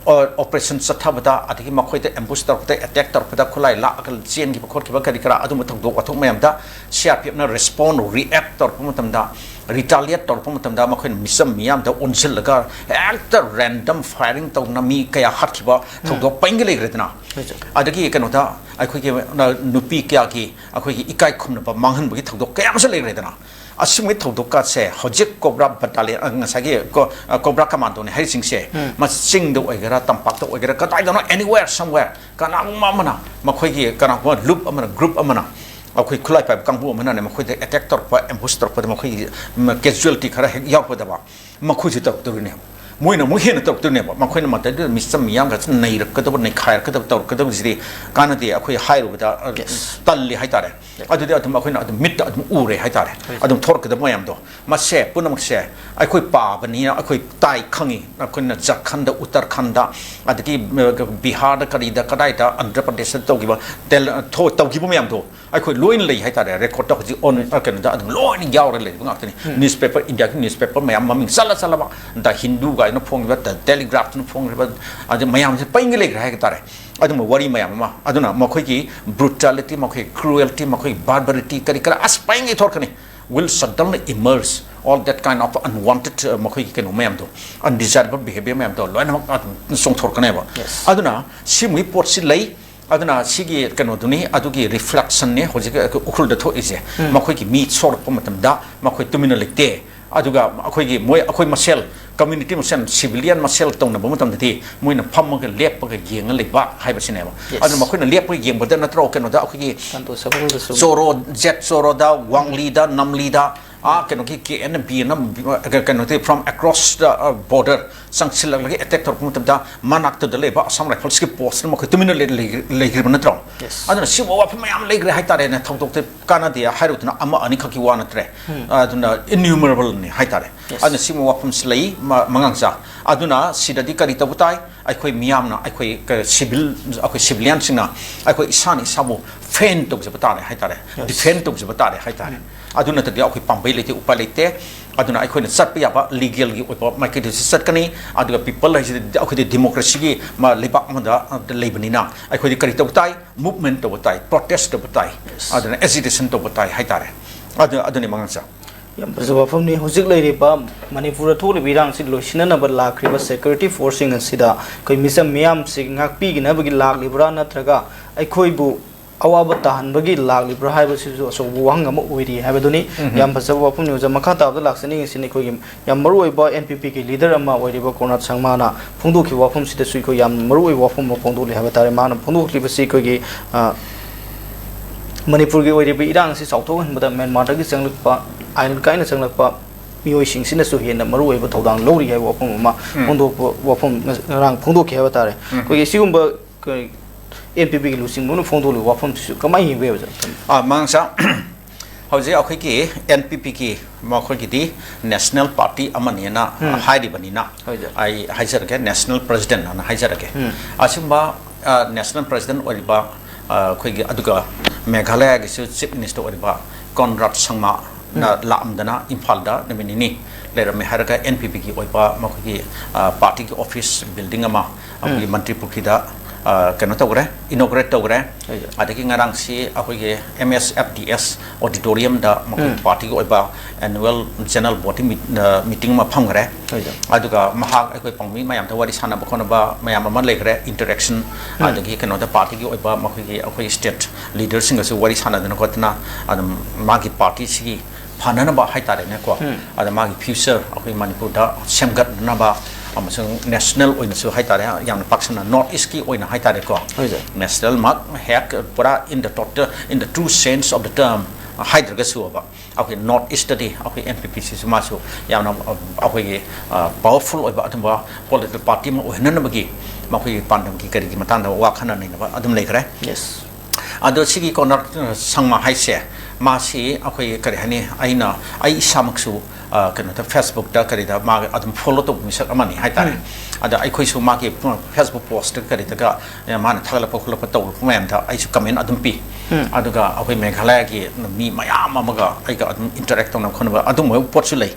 operation sathabada adiki makhoite ambush tarpata attack tarpata khulai la akal chain ki khot ki ba kari kara adu mathok do wathok mayam da CRPF na respond react tarpum tamda retaliate tarpum tamda makhoin misam miyam da onsil laga actor random firing taw na mi kaya hat ki ba thok do pangile gredna adiki kanota akhoi ki nupi kya ki akhoi ki ikai khumna ba manghan ba ki thok do kaya ma le gredna asumit thok do ka se hojik cobra battalion ngasagi cobra commando ne hai sing se ma sing do egara tampak do egara ka dai do anywhere somewhere kana mana makhoi ki kana loop amana group amana akhoi khulai pa kangbu amana ne makhoi attack tor pa ambush tor pa makhoi casualty khara yaw pa da ba makhoi ji tor ne moina mo hen tor ne ba makhoi na mata de misam miyam ga nei rak ka do nei khair ka do tor ka do ji kana de akhoi hairu da talli hai tare adu de atu makhoi na adu mit adu ure hai tare adu thor ka da moyam do ma se punam se akhoi pa ba ni akhoi tai khangi akhoi na Jharkhand da Uttarakhand da adiki Bihar da kari da kadai da Andhra Pradesh to gi ba tel tho to gi moyam do akhoi loin lei hai tare record ta ji on kan da adu loin yaw re le ngak ni newspaper India ki newspaper mayam maming sala sala ba da Hindu ga no phong ba telegraph no phong ba adu mayam se paing le gra tare adu wari mayam ma aduna makhoi ki brutality makhoi cruelty makhoi barbarity kari kara as paing thor kani will suddenly emerge all that kind of unwanted makhoi ki no mayam do undesirable behavior mayam do loina song thor kane ba aduna simui pot si lei aduna sigi kano duni adugi reflection ne hoji ukhul da tho ise makhoi ki mi sor pa matam da makhoi tumina lekte aduga akhoi gi moi akhoi masel community masel civilian masel tong na bumutam ti moi na pham ga lep ga yeng le ba hai ba sine ba adu makhoi na lep ga yeng ba na tro kano da akhoi gi soro jet soro da wangli da namli da kano ki KNB na kano ti from across the border sangsil lagi attack tor pumutam da manak to the le ba asam rifle skip post na makhoi tumina le gi ba na tro adu na siwa wa phamayam le gre hai tare na thok tok te kana dia hairu na ama ani khaki wa na tre adu na innumerable ni hai tare adu siwa wa pham slei mangangsa aduna sidadi kari tabutai aikhoi miyam na aikhoi civilian singna aikhoi isani sabu fen tok jabata hai tare defend tok jabata hai tare aduna tadi aikhoi pambai lete upa lete aduna aikhoi na sat pa ba legal gi opa market sat kani aduga people aikhoi democracy gi ma lebak ma da leibani na aikhoi kari tabutai movement tabutai protest tabutai aduna agitation tabutai hai tare aduni mangangsa yam bazwa famni hojik lai ba manipur thole birang si loisina na ba lakriba security forcing asida koi misam miam sig ngak pi gina bagi lak libra natraga ai khoi bu awaba tahan bagi lak libra hai ba si so wang am oiri ha ba duni yam bazwa famni ja makha ta da laksani sini khoi yam maru oi ba NPP ki leader ama oiri ba konat sangma na phungdu ki wa phum sida sui ko yam maru oi wa phum ba phungdu le ha ba tare ma na phungdu ki ba si ko gi manipur gi oiri ba irang si sautho han ba Myanmar gi changluk pa ain kaina changlak pa mioi sing sina su hen na maru oi ba thodang lori hai wa phum ma phungdu wa phum rang phungdu ki ha ba tare ko gi sigum ba NPP gi lusing nu phungdu lu wa phum su kamai hi be ba mangsa hauji akhoi ki NPP ki ma khoi ki di national party amani na hairi bani na ai haijar ke national president na haijar ke asimba national president oi ba khoi gi aduga Meghalaya gi chief minister oi ba Conrad Sangma na laamdana Imphal da namini lera me haraka NPP ki oi ba ma khoi gi party ki office building ama ami manipur ki da kano tawre inaugurate tawre adaki ngarang si akoi ge MSFDS auditorium da makoi party ko ba annual general body meeting ma phangre aduga mahak akoi pangmi mayam thawari sana ba khona ba mayam ma legre interaction adagi kano da party ko ba makoi ge akoi state leaders singa su wari sana dana kotna adam magi party si phanana ba haitare ne ko ada magi future akoi manipur da semgat na ba amasung national oina su haitare yang paksana north east ki oina haitare ko national mark hack pura in the total in the true sense of the term haidraga su ba okay north east di okay NPP si su masu yang na okay powerful oiba atamba political party ma oina na bagi ma koi pandam ki kari ki matang da wa khana nei na ba adum lekre yes ado sigi corner sangma haise ma si akoi kari hani aina ai samaksu kana ta Facebook da kari da ma adum follow to misak amani hai tare ada ai khoi su ma ki Facebook post kari ta ga ma na thagala pokula pa taw pumem da ai su comment adum pi aduga akoi Meghalaya ki mi mayam amaga ai ga adum interact na khonba adum mo pot su lei